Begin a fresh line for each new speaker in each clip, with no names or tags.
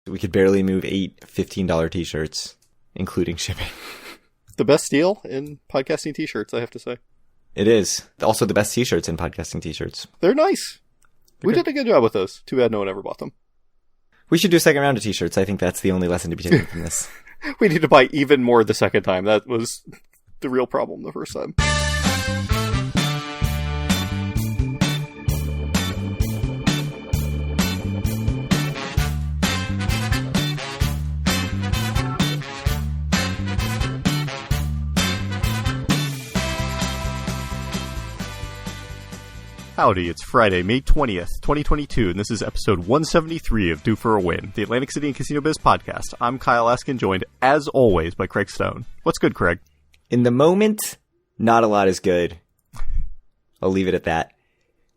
We could barely move 8 $15 t-shirts, including shipping.
The best deal in podcasting t-shirts, I have to say.
It is. Also the best t-shirts in podcasting t-shirts.
They're nice. We did a good job with those. Too bad no one ever bought them.
We should do a second round of t-shirts. I think that's the only lesson to be taken from this.
We need to buy even more the second time. That was the real problem the first time. Howdy, it's Friday, May 20th, 2022, and this is episode 173 of Due for a Win, the Atlantic City and Casino Biz podcast. I'm Kyle Askin, joined, as always, by Craig Stone. What's good, Craig?
In the moment, not a lot is good. I'll leave it at that.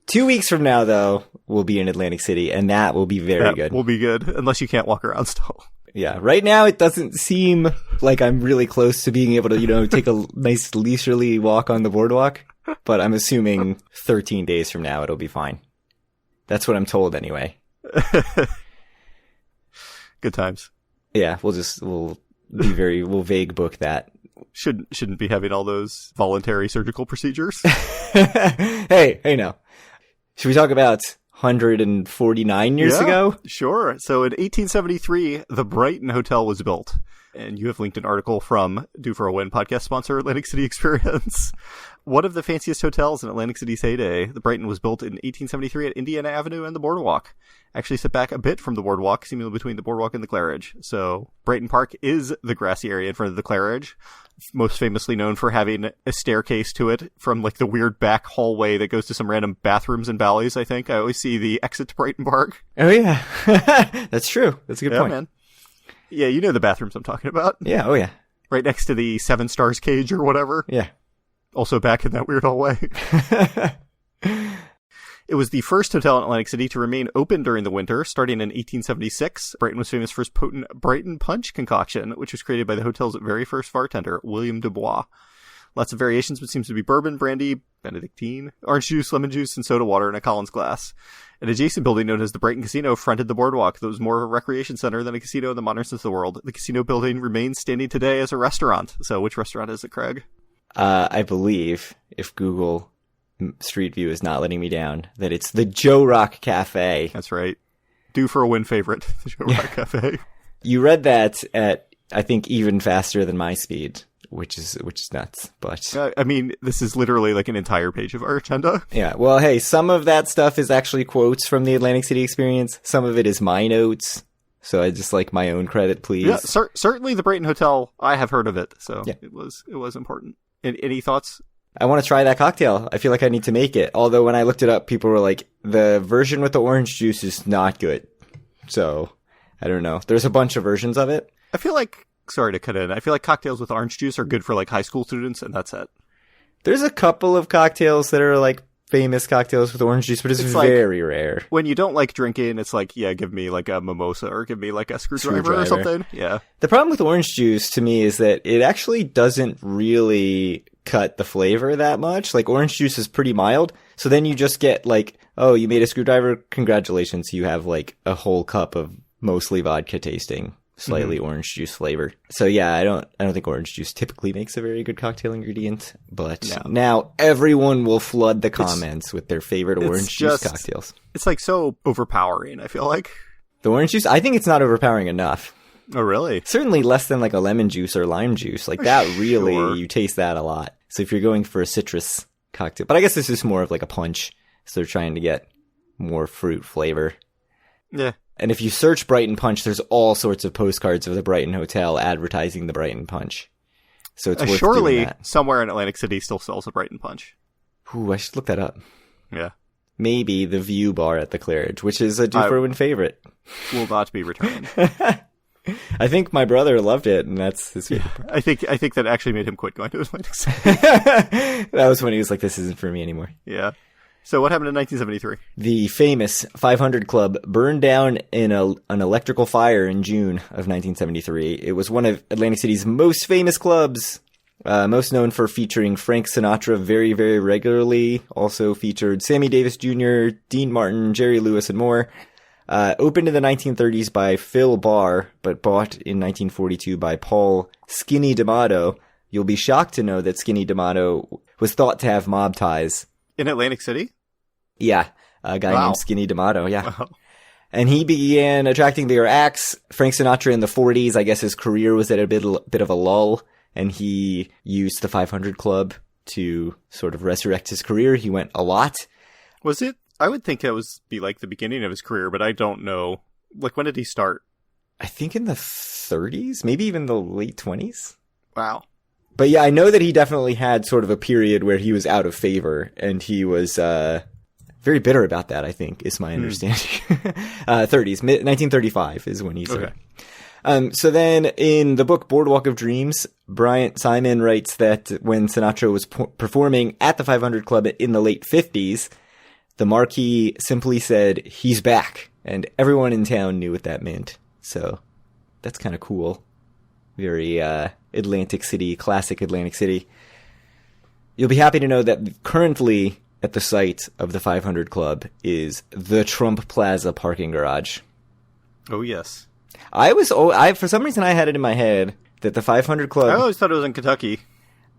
2 weeks from now, though, we'll be in Atlantic City, and that will be very good.
Will be good, unless you can't walk around still.
Yeah, right now it doesn't seem like I'm really close to being able to, take a nice leisurely walk on the boardwalk. But I'm assuming 13 days from now it'll be fine. That's what I'm told anyway.
Good times.
Yeah, we'll vague book that.
Shouldn't be having all those voluntary surgical procedures.
Hey now. Should we talk about 149 years ago?
Sure. So in 1873, the Brighton Hotel was built. And you have linked an article from Due for a Win podcast sponsor, Atlantic City Experience. One of the fanciest hotels in Atlantic City's heyday, the Brighton was built in 1873 at Indiana Avenue and the Boardwalk. Actually set back a bit from the Boardwalk, seemingly between the Boardwalk and the Claridge. So Brighton Park is the grassy area in front of the Claridge, most famously known for having a staircase to it from like the weird back hallway that goes to some random bathrooms and valleys, I think. I always see the exit to Brighton Park.
Oh, yeah. That's true. That's a good point.
Man. Yeah, you know the bathrooms I'm talking about.
Yeah, oh yeah.
Right next to the 7 Stars cage or whatever.
Yeah.
Also back in that weird hallway. It was the first hotel in Atlantic City to remain open during the winter, starting in 1876. Brighton was famous for its potent Brighton Punch concoction, which was created by the hotel's very first bartender, William Dubois. Lots of variations, but seems to be bourbon, brandy, Benedictine, orange juice, lemon juice, and soda water in a Collins glass. An adjacent building known as the Brighton Casino fronted the boardwalk that was more of a recreation center than a casino in the modern sense of the world. The casino building remains standing today as a restaurant. So which restaurant is it, Craig?
I believe, if Google Street View is not letting me down, that it's the Joe Rock Cafe.
That's right. Due for a Win favorite, the Joe Rock Cafe.
You read that at, I think, even faster than my speed. Which is nuts, but...
I mean, this is literally like an entire page of our agenda.
Yeah, well, hey, some of that stuff is actually quotes from the Atlantic City Experience. Some of it is my notes, so I just like my own credit, please.
Yeah, certainly the Brighton Hotel, I have heard of it, so yeah. It was important. Any thoughts?
I want to try that cocktail. I feel like I need to make it. Although when I looked it up, people were like, the version with the orange juice is not good. So, I don't know. There's a bunch of versions of it.
I feel like... Sorry to cut in. I feel like cocktails with orange juice are good for like high school students, and that's it.
There's a couple of cocktails that are like famous cocktails with orange juice, but it's very rare.
When you don't like drinking, it's like, yeah, give me like a mimosa or give me like a screwdriver or something. Yeah.
The problem with orange juice to me is that it actually doesn't really cut the flavor that much. Like orange juice is pretty mild. So then you just get like, oh, you made a screwdriver. Congratulations. You have like a whole cup of mostly vodka tasting. Slightly orange juice flavor. So yeah, I don't think orange juice typically makes a very good cocktail ingredient, but now everyone will flood the comments with their favorite orange juice cocktails.
It's like so overpowering, I feel like.
The orange juice, I think it's not overpowering enough.
Oh, really?
Certainly less than like a lemon juice or lime juice. Like that really, you taste that a lot. So if you're going for a citrus cocktail, but I guess this is more of like a punch. So they're trying to get more fruit flavor.
Yeah.
And if you search Brighton Punch, there's all sorts of postcards of the Brighton Hotel advertising the Brighton Punch. So it's worth
surely
doing that.
Somewhere in Atlantic City still sells a Brighton Punch.
Ooh, I should look that up.
Yeah.
Maybe the View Bar at the Claridge, which is a Due for a Win favorite.
Will not be returned.
I think my brother loved it, and that's his favorite part.
I think that actually made him quit going to Atlantic City.
That was when he was like, this isn't for me anymore.
Yeah. So what happened in 1973?
The famous 500 Club burned down in an electrical fire in June of 1973. It was one of Atlantic City's most famous clubs, most known for featuring Frank Sinatra very, very regularly. Also featured Sammy Davis Jr., Dean Martin, Jerry Lewis, and more. Opened in the 1930s by Phil Barr, but bought in 1942 by Paul Skinny D'Amato. You'll be shocked to know that Skinny D'Amato was thought to have mob ties.
In Atlantic City?
Yeah, a guy
Wow.
named Skinny D'Amato, yeah.
Wow.
And he began attracting bigger acts. Frank Sinatra in the 40s, I guess his career was at a bit of a lull, and he used the 500 Club to sort of resurrect his career. He went a lot.
Was it? I would think it was be like the beginning of his career, but I don't know. Like, when did he start?
I think in the 30s, maybe even the late 20s.
Wow.
But yeah, I know that he definitely had sort of a period where he was out of favor, and he was very bitter about that, I think, is my understanding. 30s, 1935 is when he started.
Okay.
So then in the book Boardwalk of Dreams, Bryant Simon writes that when Sinatra was performing at the 500 Club in the late 50s, the Marquis simply said, "He's back." And everyone in town knew what that meant. So that's kind of cool. Very Atlantic City, classic Atlantic City. You'll be happy to know that currently at the site of the 500 Club is the Trump Plaza parking garage.
Oh, yes.
For some reason I had it in my head that the 500 Club
I always thought it was in Kentucky.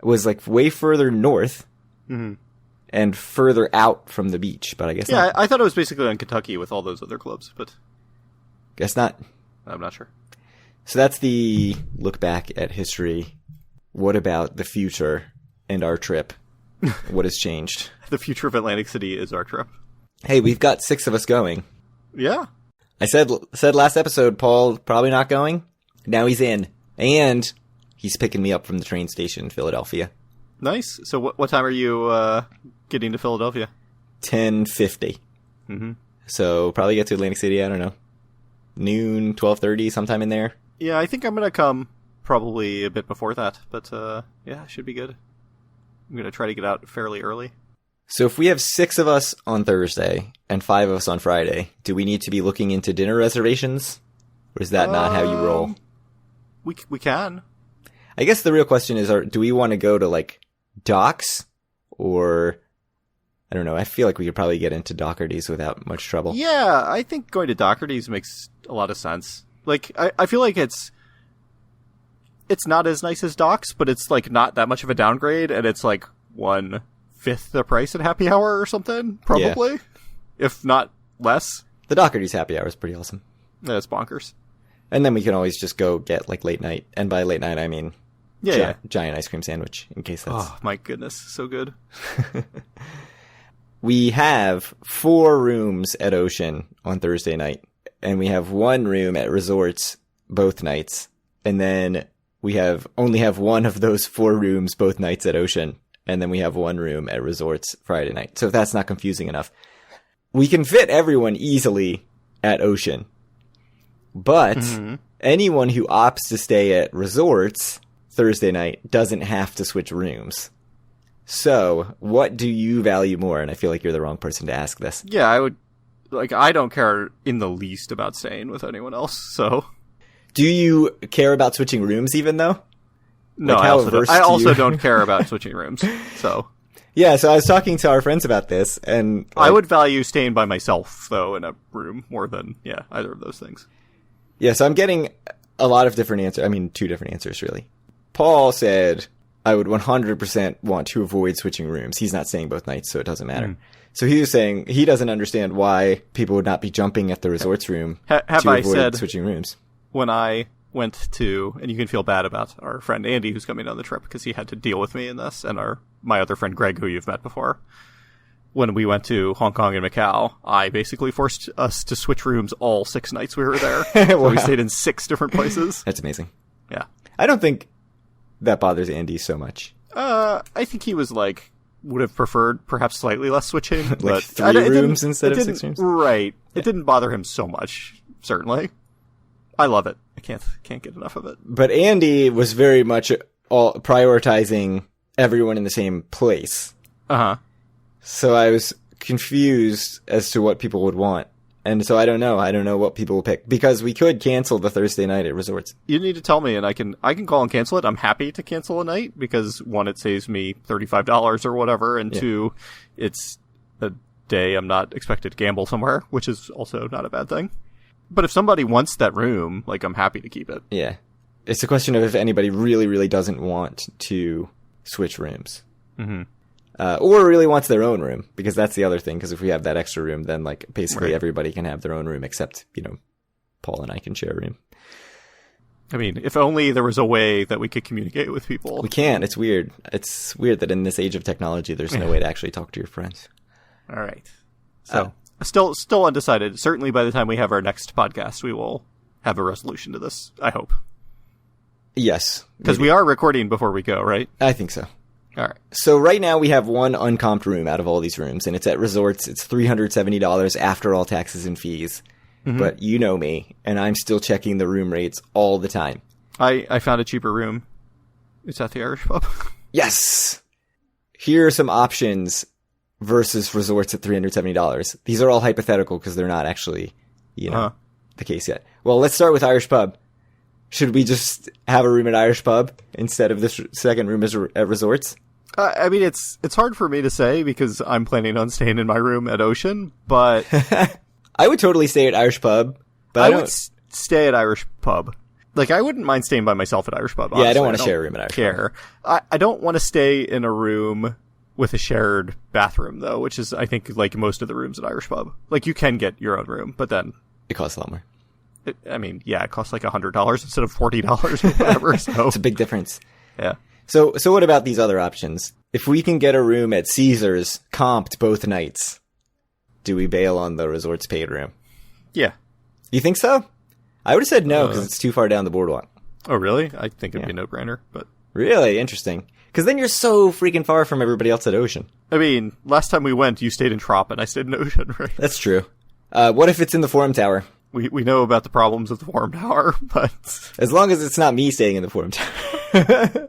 was like way further north and further out from the beach, but I guess
Yeah,
not.
I thought it was basically in Kentucky with all those other clubs, but
Guess not.
I'm not sure.
So that's the look back at history. What about the future and our trip? What has changed?
The future of Atlantic City is our trip.
Hey, we've got 6 of us going.
Yeah.
I said last episode, Paul probably not going. Now he's in. And he's picking me up from the train station in Philadelphia.
Nice. So what time are you getting to Philadelphia?
10:50.
Mm-hmm.
So probably get to Atlantic City, I don't know. Noon, 12:30, sometime in there.
Yeah, I think I'm going to come probably a bit before that, but yeah, it should be good. I'm going to try to get out fairly early.
So if we have 6 of us on Thursday and 5 of us on Friday, do we need to be looking into dinner reservations? Or is that not how you roll?
We can.
I guess the real question is, do we want to go to, like, Docks? Or, I don't know, I feel like we could probably get into Doherty's without much trouble.
Yeah, I think going to Doherty's makes a lot of sense. Like, I feel like it's not as nice as Docks, but it's, like, not that much of a downgrade, and it's, like, 1/5 the price at happy hour or something, probably. Yeah. If not less.
The Doherty's happy hour is pretty awesome.
Yeah, it's bonkers.
And then we can always just go get, like, late night. And by late night, I mean giant ice cream sandwich, in case that's...
Oh, my goodness, so good.
We have 4 rooms at Ocean on Thursday night. And we have 1 room at Resorts both nights. And then we only have 1 of those 4 rooms both nights at Ocean. And then we have 1 room at Resorts Friday night. So if that's not confusing enough. We can fit everyone easily at Ocean. But anyone who opts to stay at Resorts Thursday night doesn't have to switch rooms. So what do you value more? And I feel like you're the wrong person to ask this.
Yeah, I don't care in the least about staying with anyone else, so...
Do you care about switching rooms even, though?
No,
like
I also don't care about switching rooms, so...
Yeah, so I was talking to our friends about this, and...
I would value staying by myself, though, in a room, more than, either of those things.
Yeah, so I'm getting a lot of different answers. I mean, 2 different answers, really. Paul said, I would 100% want to avoid switching rooms. He's not staying both nights, so it doesn't matter. So he was saying he doesn't understand why people would not be jumping at the Resorts room to avoid switching rooms.
When I went to, and you can feel bad about our friend Andy who's coming on the trip because he had to deal with me in this, and my other friend Greg who you've met before. When we went to Hong Kong and Macau, I basically forced us to switch rooms all 6 nights we were there. So
Wow.
we stayed in 6 different places.
That's amazing.
Yeah.
I don't think that bothers Andy so much.
I think he was would have preferred perhaps slightly less switching.
Like
but
3 rooms instead of 6 rooms?
Right. Yeah. It didn't bother him so much, certainly. I love it. I can't get enough of it.
But Andy was very much prioritizing everyone in the same place.
Uh-huh.
So I was confused as to what people would want. And so I don't know. I don't know what people will pick. Because we could cancel the Thursday night at Resorts.
You need to tell me, and I can call and cancel it. I'm happy to cancel a night, because 1, it saves me $35 or whatever, and 2, it's a day I'm not expected to gamble somewhere, which is also not a bad thing. But if somebody wants that room, like, I'm happy to keep it.
Yeah. It's a question of if anybody really, really doesn't want to switch rooms.
Mm-hmm.
Or really wants their own room, because that's the other thing, because if we have that extra room, then, like, basically
Right.
everybody can have their own room, except, Paul and I can share a room.
I mean, if only there was a way that we could communicate with people.
We can't. It's weird. It's weird that in this age of technology, there's no way to actually talk to your friends.
All right. So, still undecided. Certainly by the time we have our next podcast, we will have a resolution to this, I hope.
Yes.
Because we are recording before we go, right?
I think so.
All right.
So right now we have one uncomped room out of all these rooms, and it's at resorts. It's $370 after all taxes and fees. Mm-hmm. But you know me, and I'm still checking the room rates all the time.
I found a cheaper room. It's at the Irish Pub.
Yes! Here are some options versus resorts at $370. These are all hypothetical because they're not actually, the case yet. Well, let's start with Irish Pub. Should we just have a room at Irish Pub instead of this second room at resorts?
I mean, it's hard for me to say because I'm planning on staying in my room at Ocean, but...
I would totally stay at Irish Pub, but I
would stay at Irish Pub. Like, I wouldn't mind staying by myself at Irish Pub.
Honestly. Yeah, I don't want to share a room at Irish
Pub. I don't want to stay in a room with a shared bathroom, though, which is, I think, like most of the rooms at Irish Pub. Like, you can get your own room, but then...
It costs a lot more.
It costs like $100 instead of $40 or whatever, so...
It's a big difference.
Yeah.
So what about these other options? If we can get a room at Caesars, comped both nights, do we bail on the resort's paid room?
Yeah.
You think so? I would have said no, because it's too far down the boardwalk.
Oh, really? I think it'd be a no-brainer, but...
Really? Interesting. Because then you're so freaking far from everybody else at Ocean.
I mean, last time we went, you stayed in Trop, and I stayed in Ocean, right?
That's true. What if it's in the Forum Tower?
We know about the problems of the Forum Tower, but...
As long as it's not me staying in the Forum Tower.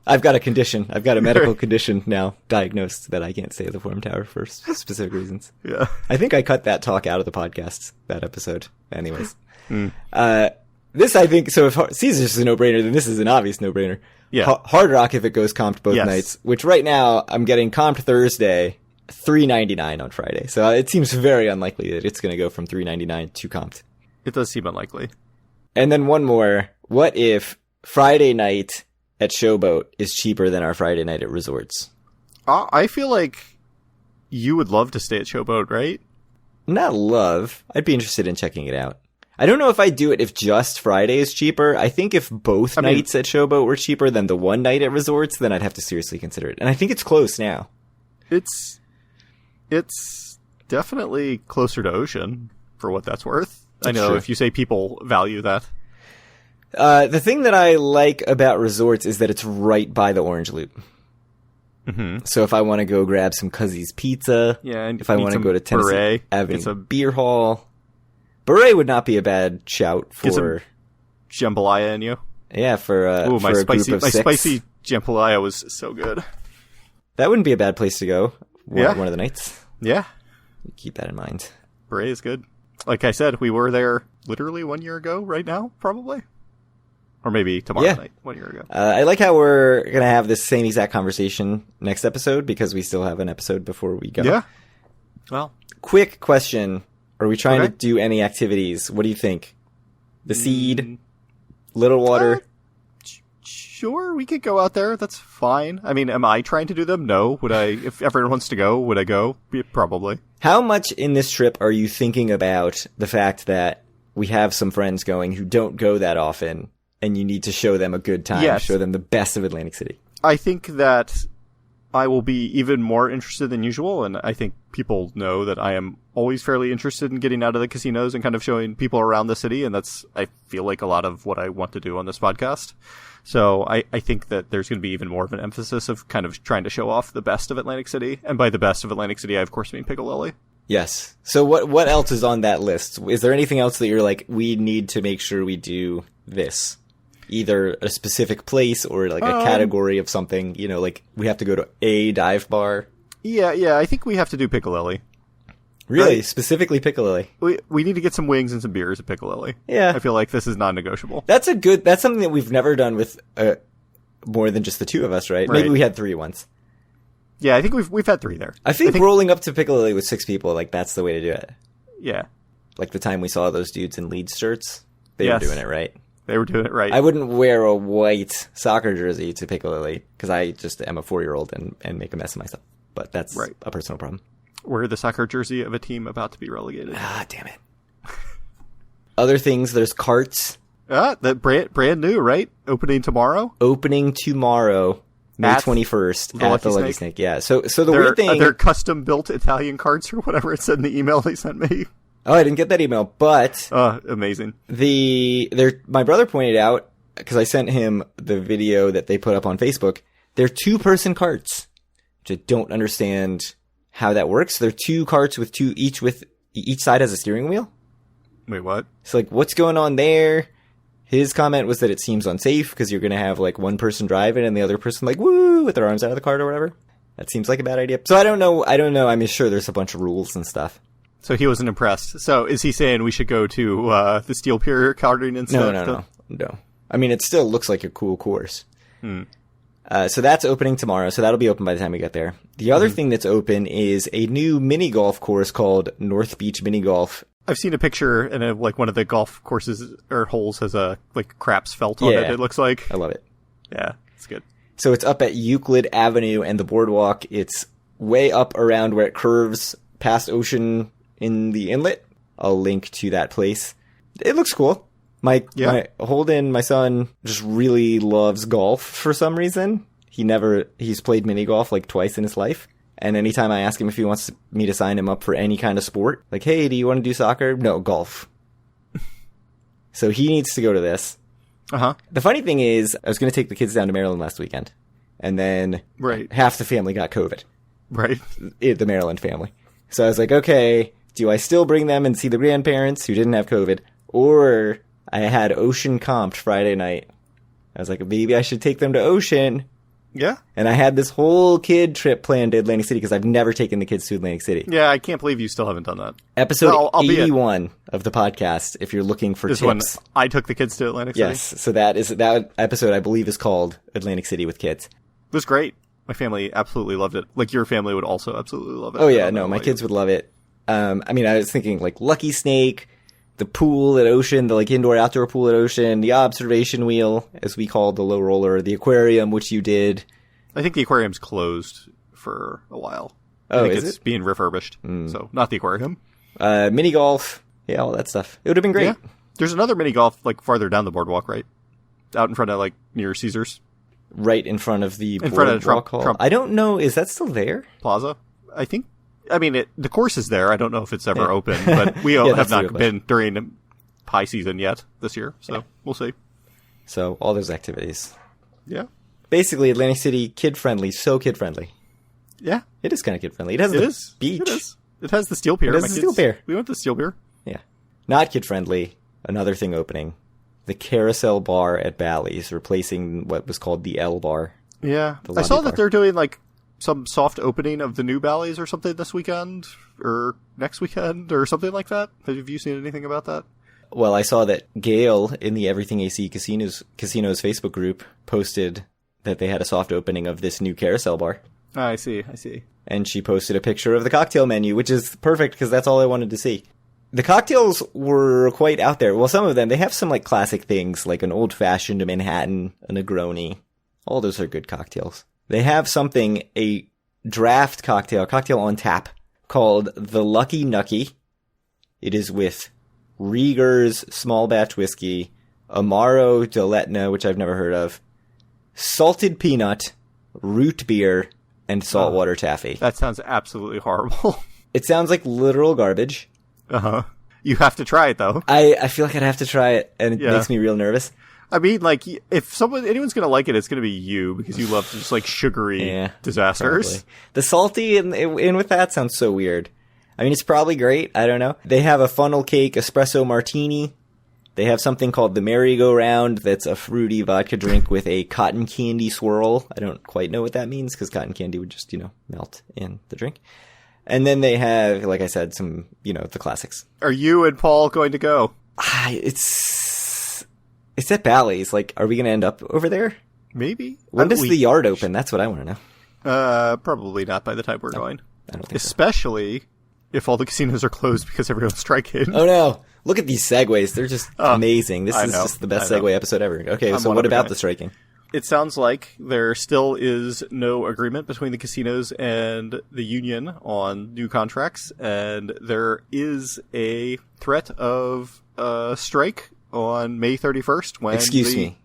I've got a condition. I've got a medical condition now diagnosed that I can't stay at the Forum Tower for specific reasons.
Yeah.
I think I cut that talk out of the podcast, that episode. Anyways. This, I think, so if Caesars is a no-brainer, then this is an obvious no-brainer.
Yeah.
Hard Rock, if it goes comped both nights, which right now I'm getting comped Thursday, $3.99 on Friday. So it seems very unlikely that it's going to go from $3.99 to comped.
It does seem unlikely.
And then one more. What if Friday night at Showboat is cheaper than our Friday night at resorts?
I feel like you would love to stay at Showboat, right?
Not love. I'd be interested in checking it out. I don't know if I'd do it if just Friday is cheaper. I think if both nights at Showboat were cheaper than the one night at resorts, then I'd have to seriously consider it. And I think it's close now.
It's definitely closer to Ocean, for what that's worth.
That's
I know
true.
if you say people value that.
The thing that I like about resorts is that it's right by the Orange Loop.
Mm-hmm.
So if I want to go grab some Cuzzy's Pizza,
and
if I want to go to Tennessee
Beret,
Avenue Beer Hall, Beret would not be a bad shout for
jambalaya in you.
Yeah, for a group of six.
My spicy jambalaya was so good.
That wouldn't be a bad place to go. One of the nights.
Yeah,
keep that in mind.
Beret is good. Like I said, we were there literally 1 year ago. Right now, probably. Or maybe tomorrow night, 1 year ago.
I like how we're going to have this same exact conversation next episode because we still have an episode before we go.
Yeah. Well.
Quick question. Are we trying to do any activities? What do you think? The Seed? Little Water?
Sure, we could go out there. That's fine. I mean, am I trying to do them? No. Would I, if everyone wants to go, would I go? Probably.
How much in this trip are you thinking about the fact that we have some friends going who don't go that often and you need to show them a good time, show them the best of Atlantic City?
I think that I will be even more interested than usual, and I think people know that I am always fairly interested in getting out of the casinos and kind of showing people around the city, and that's, I feel like, a lot of what I want to do on this podcast. So I think that there's going to be even more of an emphasis of kind of trying to show off the best of Atlantic City, and by the best of Atlantic City, I of course mean Piccalilli.
Yes. So what else is on that list? Is there anything else that you're like, we need to make sure we do this? Either a specific place or like a category of something, you know, like we have to go to a dive bar. Yeah, I think we have to do Piccalilli. Really? Right? Specifically Piccalilli? We need to get some wings and some beers at Piccalilli. Yeah. I feel like this is non-negotiable. That's something that we've never done with more than just the two of us, right? Maybe we had 3 once. Yeah, I think we've had 3 there. I think rolling up to Piccalilli with 6 people, like that's the way to do it. Yeah. Like the time we saw those dudes in Leeds shirts. They
Yes.
were doing it right.
They were doing it right.
I wouldn't wear a white soccer jersey to Piccolo Lake because I just am a 4-year-old and make a mess of myself. But that's
Right.
a personal problem.
Wear the soccer jersey of a team about to be relegated.
Ah, damn it. Other things, there's carts
That brand new, right? Opening tomorrow.
opening tomorrow, May
At
21st,
the
at
Lucky
the Lucky
Snake?
Snake. Yeah. So the weird thing.
They're custom built Italian carts or whatever it said in the email they sent me.
Oh, I didn't get that email, but
Amazing.
my brother pointed out, because I sent him the video that they put up on Facebook, they're 2-person carts, which I don't understand how that works. They're 2 carts with each side has a steering wheel.
Wait, what?
So like, what's going on there? His comment was that it seems unsafe because you're going to have like one person driving and the other person like, woo, with their arms out of the cart or whatever. That seems like a bad idea. So I don't know. I'm sure there's a bunch of rules and stuff.
So he wasn't impressed. So is he saying we should go to the Steel Pier karting instead?
No. I mean, it still looks like a cool course. So that's opening tomorrow. So that'll be open by the time we get there. The other thing that's open is a new mini golf course called North Beach Mini Golf.
I've seen a picture and like one of the golf courses or holes has a like craps felt on it. It looks like.
I love it.
Yeah, it's good.
So it's up at Euclid Avenue and the boardwalk. It's way up around where it curves past Ocean in the inlet. I'll link to that place. It looks cool. My Holden, my son, just really loves golf for some reason. He's played mini golf like twice in his life. And anytime I ask him if he wants me to sign him up for any kind of sport, like, hey, do you want to do soccer? No, golf. So he needs to go to this.
Uh-huh.
The funny thing is, I was going to take the kids down to Maryland last weekend. And then half the family got COVID.
Right.
The Maryland family. So I was like, okay, do I still bring them and see the grandparents who didn't have COVID? Or I had Ocean comped Friday night. I was like, maybe I should take them to Ocean.
Yeah.
And I had this whole kid trip planned to Atlantic City because I've never taken the kids to Atlantic City.
Yeah, I can't believe you still haven't done that.
Episode 81 of the podcast, if you're looking for
tips.
When
I took the kids to Atlantic City.
Yes, so that episode, I believe, is called Atlantic City with Kids.
It was great. My family absolutely loved it. Like, your family would also absolutely love it.
Oh, yeah, no, my kids would love it. I was thinking, like, Lucky Snake, the pool at Ocean, the, like, indoor-outdoor pool at Ocean, the observation wheel, as we called the low roller, the aquarium, which you did.
I think the aquarium's closed for a while.
Oh,
I think
is
it's
it?
being refurbished. So, not the aquarium.
Mini golf. Yeah, all that stuff. It would have been great.
Yeah. There's another mini golf, like, farther down the boardwalk, right? Out in front of, like, near Caesars.
Right in front of the
front of
boardwalk hall.
Trump
I don't know. Is that still there?
Plaza. I think. I mean, the course is there. I don't know if it's ever open, but we have not been during high season yet this year, so we'll see.
So all those activities.
Yeah.
Basically, Atlantic City, kid-friendly, so kid-friendly.
Yeah.
It is kind of kid-friendly. It has the beach.
It is. It has the Steel Pier.
It has the Steel Pier.
We went to the Steel Pier.
Yeah. Not kid-friendly. Another thing opening. The Carousel Bar at Bally's, replacing what was called the L Bar.
Yeah. I saw that they're doing, like, some soft opening of the new Bally's or something this weekend, or next weekend, or something like that. Have you seen anything about that?
Well, I saw that Gail in the Everything AC Casinos Facebook group posted that they had a soft opening of this new Carousel Bar.
I see.
And she posted a picture of the cocktail menu, which is perfect because that's all I wanted to see. The cocktails were quite out there. Well, some of them, they have some like classic things, like an old-fashioned Manhattan, a Negroni. All those are good cocktails. They have a draft cocktail on tap, called the Lucky Nucky. It is with Rieger's small batch whiskey, Amaro d'Etna, which I've never heard of, salted peanut, root beer, and saltwater taffy.
That sounds absolutely horrible.
It sounds like literal garbage.
Uh-huh. You have to try it, though.
I feel like I'd have to try it, and it makes me real nervous.
I mean, like, if anyone's going to like it, it's going to be you, because you love just, like, sugary disasters.
Probably. The salty in with that sounds so weird. I mean, it's probably great. I don't know. They have a funnel cake espresso martini. They have something called the merry-go-round that's a fruity vodka drink with a cotton candy swirl. I don't quite know what that means, because cotton candy would just, melt in the drink. And then they have, like I said, some, the classics.
Are you and Paul going to go?
It's at Bally's. Like, are we going to end up over there?
Maybe.
When does the yard open? That's what I want to know.
Probably not by the time we're going.
I don't think
Especially if all the casinos are closed because everyone's striking.
Oh no. Look at these segues. They're just amazing. This is
know,
just the best segue episode ever. Okay, so
one
what
of a
about
kind.
the striking?
It sounds like there still is no agreement between the casinos and the union on new contracts, and there is a threat of a strike on May 31st when
Excuse me.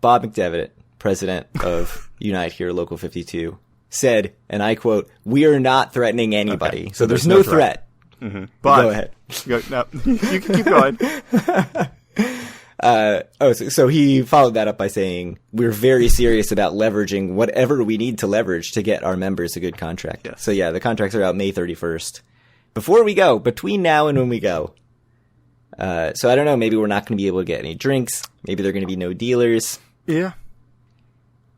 Bob McDevitt, president of Unite Here Local 52, said, and I quote, "We are not threatening anybody."
Okay.
So there's no threat.
Mm-hmm. But
go ahead.
No, you can keep going.
So he followed that up by saying, "We're very serious about leveraging whatever we need to leverage to get our members a good contract."
Yes.
So yeah, the contracts are out May 31st. Before we go, between now and when we go. So I don't know, maybe we're not going to be able to get any drinks. Maybe there are going to be no dealers.
Yeah.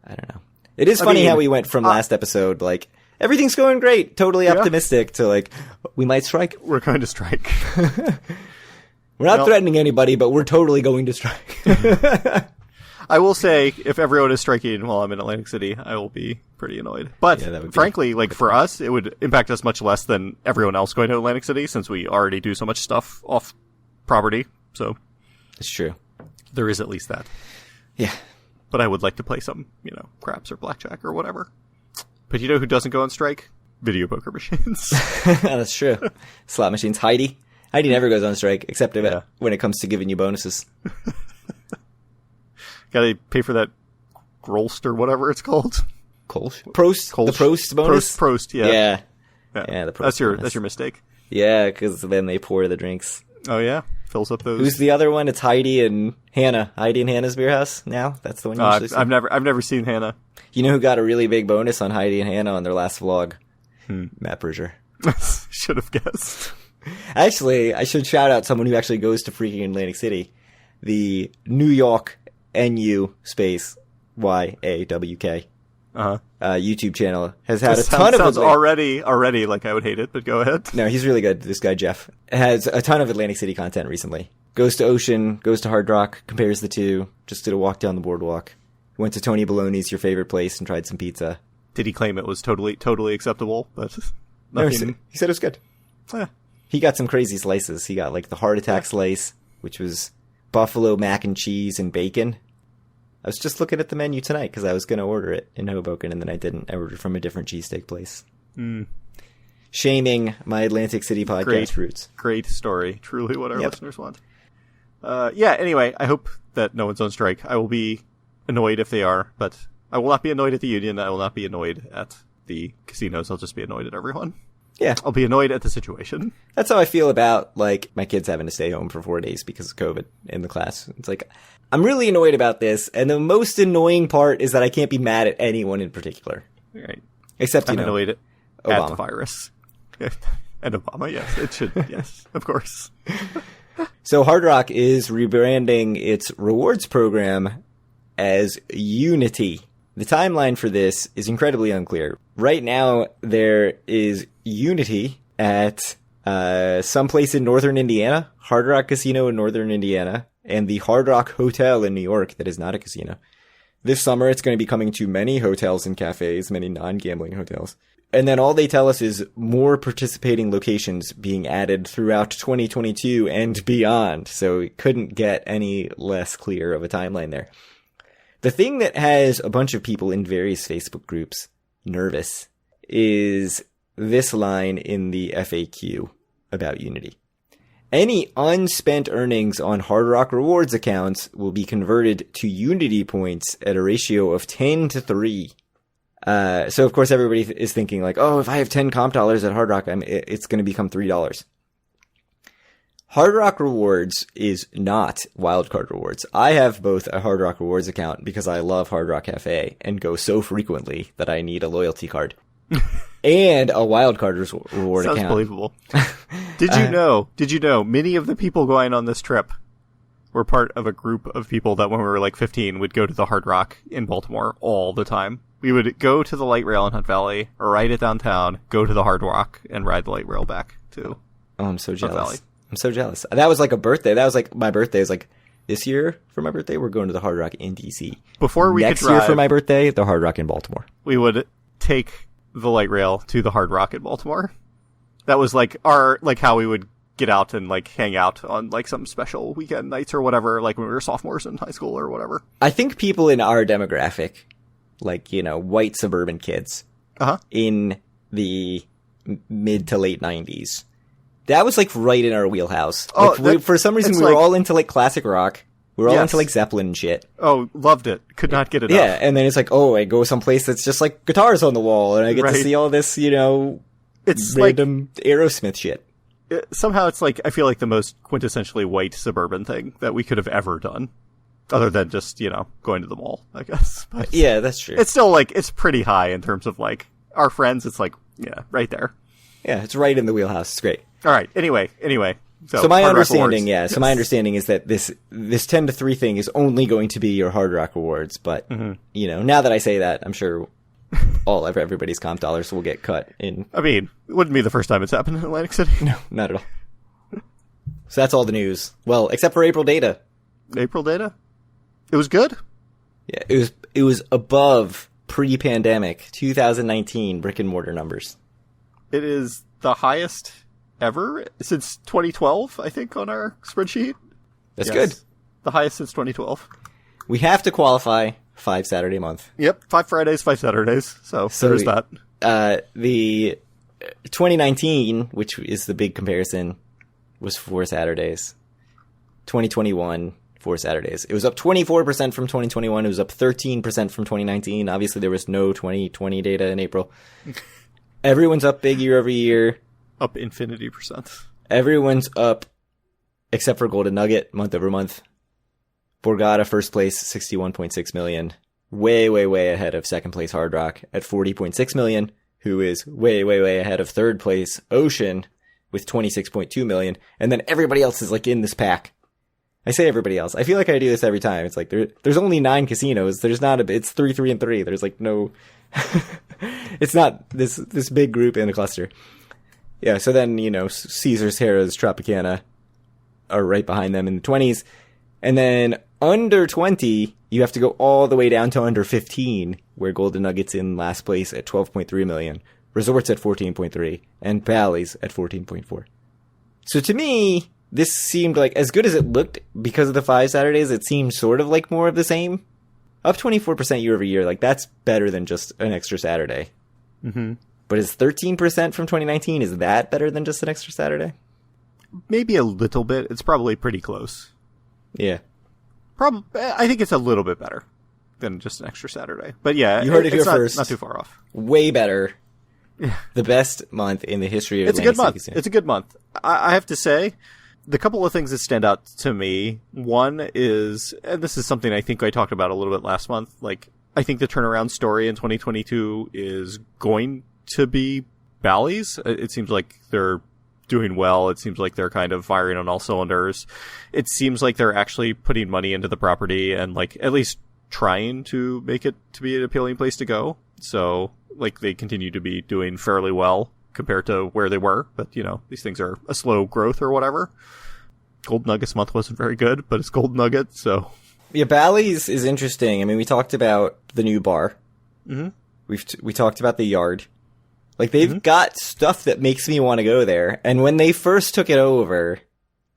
I don't know. It is funny how we went from last episode, like, everything's going great, totally optimistic, to like, we might strike.
We're going to strike.
We're not threatening anybody, but we're totally going to strike.
I will say, if everyone is striking while I'm in Atlantic City, I will be pretty annoyed. But frankly, like for us, it would impact us much less than everyone else going to Atlantic City, since we already do so much stuff off property. So
It's true.
There is at least that.
Yeah.
But I would like to play some, craps or blackjack or whatever. But you know who doesn't go on strike? Video poker machines.
That's true. Slot machines. Heidi never goes on strike, except when it comes to giving you bonuses.
Gotta pay for that Grolst or whatever it's called.
Prost? The Prost bonus?
Prost, yeah.
Yeah, the Prost
That's your mistake.
Yeah, because then they pour the drinks.
Oh, yeah? Fills up those.
Who's the other one? It's Heidi and Hannah. Heidi and Hannah's Beer House now? That's the one you usually see?
I've never seen Hannah.
You know who got a really big bonus on Heidi and Hannah on their last vlog? Matt Berger.
Should have guessed.
Actually, I should shout out someone who actually goes to freaking Atlantic City. The New York NU space YAWK YouTube channel has had a ton of...
Sounds already like I would hate it, but go ahead.
No, he's really good. This guy, Jeff, has a ton of Atlantic City content recently. Goes to Ocean, goes to Hard Rock, compares the two, just did a walk down the boardwalk. Went to Tony Baloney's, your favorite place, and tried some pizza.
Did he claim it was totally acceptable? But
nothing... No, he said it was good. He got some crazy slices. He got like the heart attack slice, which was buffalo mac and cheese and bacon. I was just looking at the menu tonight because I was going to order it in Hoboken, and then I didn't. I ordered from a different cheesesteak place. Shaming my Atlantic City podcast roots.
Great story. Truly what our listeners want. Anyway, I hope that no one's on strike. I will be annoyed if they are, but I will not be annoyed at the union. I will not be annoyed at the casinos. I'll just be annoyed at everyone.
Yeah.
I'll be annoyed at the situation.
That's how I feel about, like, my kids having to stay home for 4 days because of COVID in the class. It's like, I'm really annoyed about this, and the most annoying part is that I can't be mad at anyone in particular.
Right.
Except,
I'm annoyed at
Obama.
the virus. And Obama, yes. It should, yes, of course.
So Hard Rock is rebranding its rewards program as Unity. The timeline for this is incredibly unclear. Right now, there is Unity at some place in northern Indiana, Hard Rock Casino in northern Indiana, and the Hard Rock Hotel in New York that is not a casino. This summer, it's going to be coming to many hotels and cafes, many non-gambling hotels. And then all they tell us is more participating locations being added throughout 2022 and beyond. So it couldn't get any less clear of a timeline there. The thing that has a bunch of people in various Facebook groups nervous is this line in the FAQ about Unity. Any unspent earnings on Hard Rock Rewards accounts will be converted to Unity points at a ratio of 10 to 3. So of course everybody is thinking like, oh, if I have 10 comp dollars at Hard Rock, it's going to become $3. Hard Rock Rewards is not Wildcard Rewards. I have both a Hard Rock Rewards account because I love Hard Rock Cafe and go so frequently that I need a loyalty card. And a Wildcard reward account.
Sounds believable. Did you know many of the people going on this trip were part of a group of people that when we were like 15 would go to the Hard Rock in Baltimore all the time. We would go to the light rail in Hunt Valley, ride it downtown, go to the Hard Rock, and ride the light rail back to
I'm so jealous.
Hunt Valley.
I'm so jealous. That was like a birthday. That was like my birthday. Is like this year for my birthday, we're going to the Hard Rock in DC.
Before we
Next
could drive,
year for my birthday, the Hard Rock in Baltimore.
we would take the light rail to the Hard Rock in Baltimore. That was like our, like how we would get out and like hang out on like some special weekend nights or whatever, like when we were sophomores in high school or whatever.
I think people in our demographic, like, you know, white suburban kids in the mid to late 90s, that was like right in our wheelhouse.
Oh,
like, for some reason we were all into like classic rock. We were all into like Zeppelin and shit.
Oh, loved it. Could not get enough.
Yeah, and then it's like, oh, I go someplace that's just like guitars on the wall, and I get to see all this, you know,
it's
random like, Aerosmith shit.
Somehow it's like, I feel like the most quintessentially white suburban thing that we could have ever done. Other than just, you know, going to the mall, I guess. But
yeah, that's true.
It's still like, it's pretty high in terms of like, our friends, it's like, yeah, right there.
Yeah, it's right in the wheelhouse. It's great.
Alright, anyway.
So my understanding, my understanding is that this 10-3 thing is only going to be your Hard Rock Awards, but, you know, now that I say that, I'm sure everybody's comp dollars will get cut in.
I mean, it wouldn't be the first time it's happened in Atlantic City.
No, not at all. So that's all the news. Well, except for April data.
April data? It was good?
Yeah, it was above pre-pandemic 2019 brick and mortar numbers.
It is the highest ever since 2012, I think, on our spreadsheet.
That's good.
The highest since 2012.
We have to qualify 5 Saturday a month.
Yep, 5 Fridays, 5 Saturdays. So there's that.
The 2019, which is the big comparison, was 4 Saturdays. 2021, 4 Saturdays. It was up 24% from 2021. It was up 13% from 2019. Obviously, there was no 2020 data in April. Everyone's up big year over year.
Up infinity percent.
Everyone's up, except for Golden Nugget, month over month. Borgata, first place, 61.6 million. Way, way, way ahead of second place Hard Rock at 40.6 million, who is way, way, way ahead of third place Ocean with 26.2 million. And then everybody else is like in this pack. I say everybody else. I feel like I do this every time. It's like there's only 9 casinos. There's not it's 3, 3, and 3. There's like no, it's not this big group in a cluster. Yeah. So then, you know, Caesars, Harrah's, Tropicana are right behind them in the 20s. And then under 20, you have to go all the way down to under 15, where Golden Nugget's in last place at 12.3 million, Resorts at 14.3, and Bally's at 14.4. So to me, this seemed like, as good as it looked because of the 5 Saturdays, it seemed sort of like more of the same. Up 24% year over year, like that's better than just an extra Saturday.
Mm-hmm.
But is 13% from 2019, is that better than just an extra Saturday?
Maybe a little bit. It's probably pretty close.
Yeah.
I think it's a little bit better than just an extra Saturday. But yeah,
you heard it here first.
Not too far off.
Way better. The best month in the history of
Atlantic City Casino. It's a good month. I have to say, the couple of things that stand out to me, one is, and this is something I think I talked about a little bit last month, like, I think the turnaround story in 2022 is going to be Bally's. It seems like they're doing well. It seems like they're kind of firing on all cylinders. It seems like they're actually putting money into the property and like at least trying to make it to be an appealing place to go. So like they continue to be doing fairly well compared to where they were. But you know, these things are a slow growth or whatever. Gold Nuggets month wasn't very good, but it's Gold Nugget, so.
Yeah, Bally's is interesting. I mean, we talked about the new bar.
Mm-hmm.
We talked about the yard. Like, they've got stuff that makes me want to go there. And when they first took it over,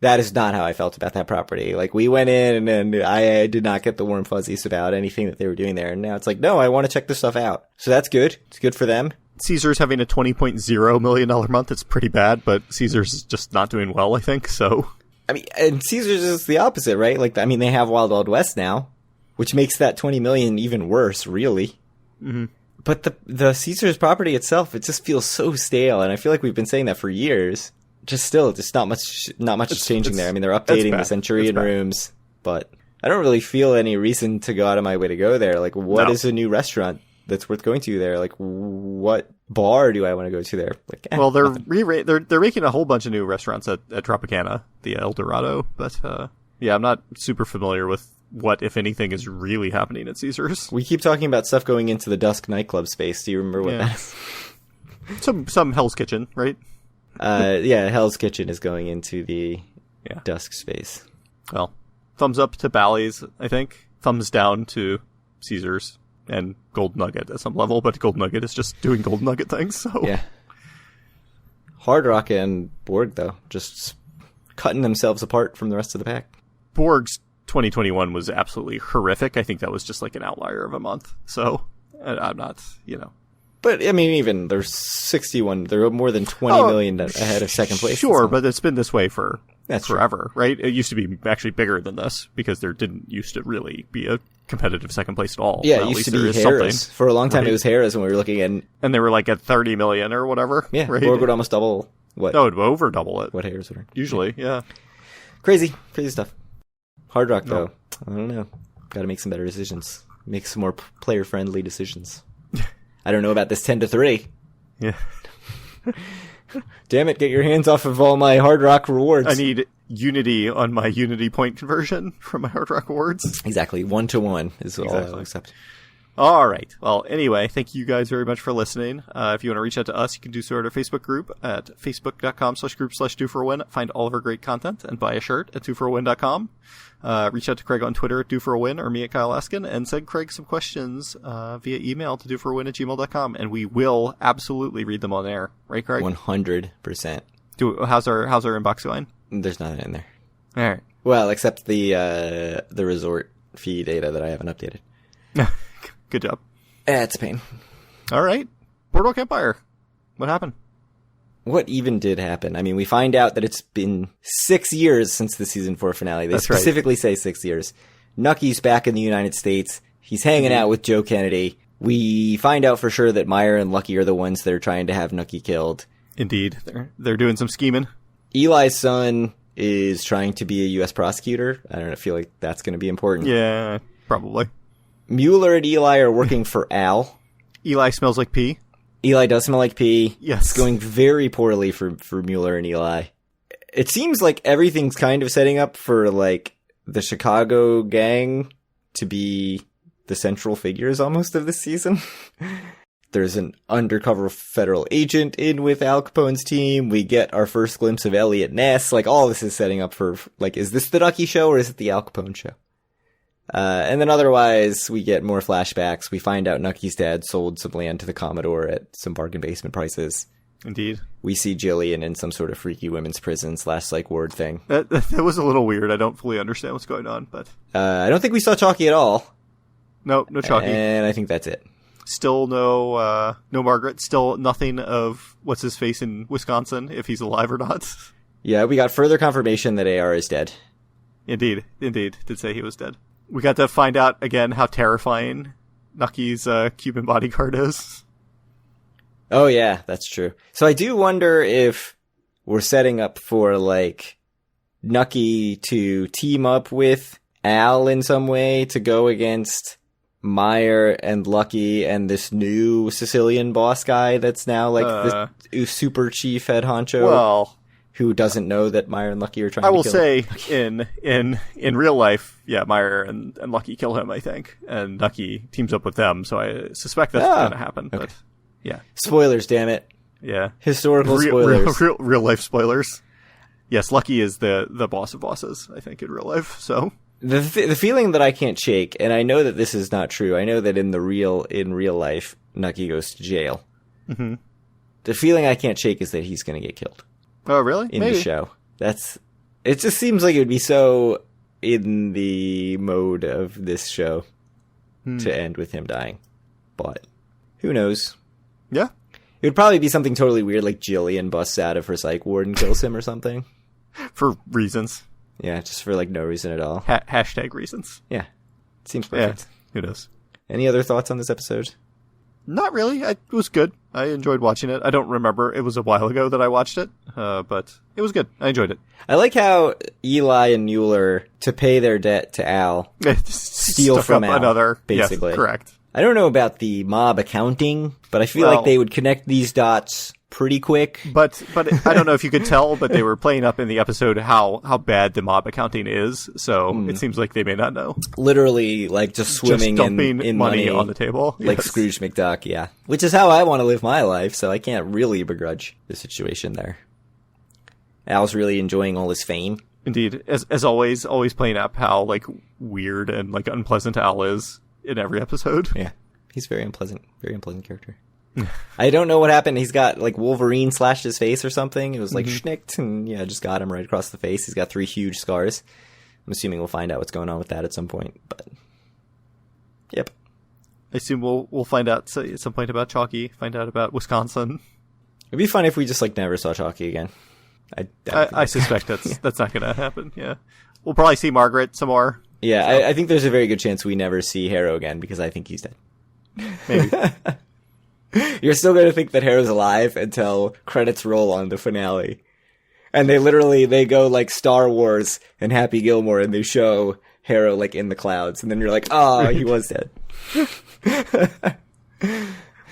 that is not how I felt about that property. Like, we went in and I did not get the warm fuzzies about anything that they were doing there. And now it's like, no, I want to check this stuff out. So that's good. It's good for them.
Caesars having a $20.0 million month. It's pretty bad, but Caesars is just not doing well, I think, so.
I mean, and Caesars is the opposite, right? Like, I mean, they have Wild Wild West now, which makes that 20 million even worse, really.
Mm-hmm.
But the Caesars property itself, it just feels so stale, and I feel like we've been saying that for years. Just not much is changing there. I mean, they're updating the Centurion rooms, but I don't really feel any reason to go out of my way to go there. Like, what is a new restaurant that's worth going to there? Like, what bar do I want to go to there? Like,
well, they're making a whole bunch of new restaurants at Tropicana, the El Dorado, but yeah, I'm not super familiar with what, if anything, is really happening at Caesars.
We keep talking about stuff going into the Dusk nightclub space. Do you remember what that is?
Some Hell's Kitchen, right?
Yeah, Hell's Kitchen is going into the Dusk space.
Well, thumbs up to Bally's, I think. Thumbs down to Caesars and Gold Nugget at some level, but Gold Nugget is just doing Gold Nugget things, so.
Yeah. Hard Rock and Borg, though, just cutting themselves apart from the rest of the pack.
Borg's 2021 was absolutely horrific. I think that was just like an outlier of a month. So I'm not,
But, I mean, even there's 61, there are more than 20 million ahead of second place.
Sure, but it's been this way for
That's
forever, right? It used to be actually bigger than this because there didn't used to really be a competitive second place at all.
Yeah,
well,
it used to be Harris. For a long time, it was Harris when we were looking at...
And they were like at 30 million or whatever.
Yeah,
right?
Borg would almost double what...
No, it would over double it.
What Harris would earn.
Usually, yeah.
Crazy stuff. Hard Rock, though, I don't know. Got to make some better decisions. Make some more player-friendly decisions. I don't know about this 10-3.
Yeah.
Damn it, get your hands off of all my Hard Rock rewards.
I need Unity on my Unity point conversion from my Hard Rock awards.
Exactly. 1-to-1 is all I'll accept.
All right. Well, anyway, thank you guys very much for listening. If you want to reach out to us, you can do so at our Facebook group at facebook.com/group/DoForAWin. Find all of our great content and buy a shirt at DoForAWin.com. Reach out to Craig on Twitter at DoForAWin or me at Kyle Askin and send Craig some questions via email to DoForAWin@gmail.com, and we will absolutely read them on air. Right, Craig?
100%.
How's our inbox going?
There's nothing in there.
All right.
Well, except the resort fee data that I haven't updated.
Good job.
It's a pain.
All right. Boardwalk Empire. What happened?
What even did happen? I mean, we find out that it's been 6 years since the season 4 finale. They specifically say 6 years. Nucky's back in the United States. He's hanging out with Joe Kennedy. We find out for sure that Meyer and Lucky are the ones that are trying to have Nucky killed.
Indeed. They're doing some scheming.
Eli's son is trying to be a U.S. prosecutor. I don't know, I feel like that's going to be important.
Yeah, probably.
Mueller and Eli are working for Al.
Eli smells like pee.
Eli does smell like pee.
Yes.
It's going very poorly for Mueller and Eli. It seems like everything's kind of setting up for, like, the Chicago gang to be the central figures almost of this season. There's an undercover federal agent in with Al Capone's team. We get our first glimpse of Elliot Ness. Like, all this is setting up for, like, is this the Nucky show or is it the Al Capone show? And then otherwise, we get more flashbacks. We find out Nucky's dad sold some land to the Commodore at some bargain basement prices.
Indeed.
We see Jillian in some sort of freaky women's prison / psych ward thing.
That was a little weird. I don't fully understand what's going on, but...
I don't think we saw Chalky at all.
No Chalky.
And I think that's it.
Still no Margaret. Still nothing of what's his face in Wisconsin, if he's alive or not.
Yeah, we got further confirmation that AR is dead.
Indeed. Did say he was dead. We got to find out again how terrifying Nucky's Cuban bodyguard is.
Oh yeah, that's true. So I do wonder if we're setting up for, like, Nucky to team up with Al in some way to go against Meyer and Lucky and this new Sicilian boss guy that's now, like, the super chief head honcho.
Well...
who doesn't know that Meyer and Lucky are trying to kill him.
I will say, in real life, yeah, Meyer and Lucky kill him, I think. And Nucky teams up with them, so I suspect that's going to happen. Okay. But, yeah.
Spoilers, damn it.
Yeah.
Historical spoilers.
Real life spoilers. Yes, Lucky is the boss of bosses, I think, in real life, so...
The feeling that I can't shake, and I know that this is not true, I know that in real life, Nucky goes to jail.
Mm-hmm.
The feeling I can't shake is that he's going to get killed.
Oh, really?
In the show. It just seems like it would be so in the mode of this show to end with him dying. But who knows?
Yeah.
It would probably be something totally weird, like Jillian busts out of her psych ward and kills him or something.
For reasons.
Yeah, just for, like, no reason at all.
Hashtag reasons.
Yeah. Seems perfect.
Yeah, who knows?
Any other thoughts on this episode?
Not really. It was good. I enjoyed watching it. I don't remember. It was a while ago that I watched it, but it was good. I enjoyed it.
I like how Eli and Mueller, to pay their debt to Al, steal from Al,
another,
basically.
Yes, correct.
I don't know about the mob accounting, but I feel like they would connect these dots pretty quick.
But I don't know if you could tell, but they were playing up in the episode how bad the mob accounting is, so it seems like they may not know.
Literally, like, just swimming in money
on the table.
Like yes. Scrooge McDuck, yeah. Which is how I want to live my life, so I can't really begrudge the situation there. Al's really enjoying all his fame.
Indeed. As always playing up how, like, weird and, like, unpleasant Al is in every episode.
Yeah. He's very unpleasant character. I don't know what happened. He's got, like, Wolverine slashed his face or something. It was, like, schnicked, and, yeah, just got him right across the face. He's got 3 huge scars. I'm assuming we'll find out what's going on with that at some point, but... Yep.
I assume we'll find out at some point about Chalky, find out about Wisconsin.
It'd be fun if we just, like, never saw Chalky again.
I suspect that's not going to happen, yeah. We'll probably see Margaret some more.
Yeah, so. I think there's a very good chance we never see Harrow again, because I think he's dead.
Maybe.
You're still going to think that Harrow's alive until credits roll on the finale. And they go like Star Wars and Happy Gilmore, and they show Harrow like in the clouds. And then you're like, oh, he was dead.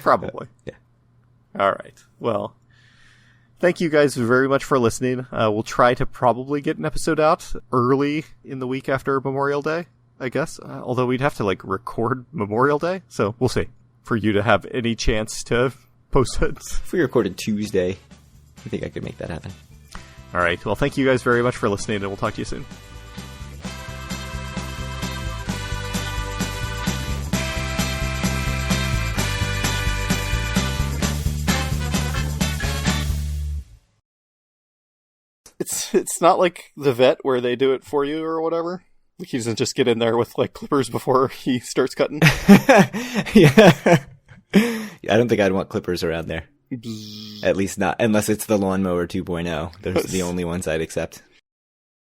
Probably.
Yeah.
All right. Well, thank you guys very much for listening. We'll try to probably get an episode out early in the week after Memorial Day, I guess. Although we'd have to like record Memorial Day. So we'll see. For you to have any chance to post it.
If we recorded Tuesday, I think I could make that happen.
All right. Well, thank you guys very much for listening, and we'll talk to you soon. It's not like The Vet where they do it for you or whatever. Like he doesn't just get in there with like clippers before he starts cutting.
Yeah. I don't think I'd want clippers around there. At least not, unless it's the Lawnmower 2.0. Those are the only ones I'd accept.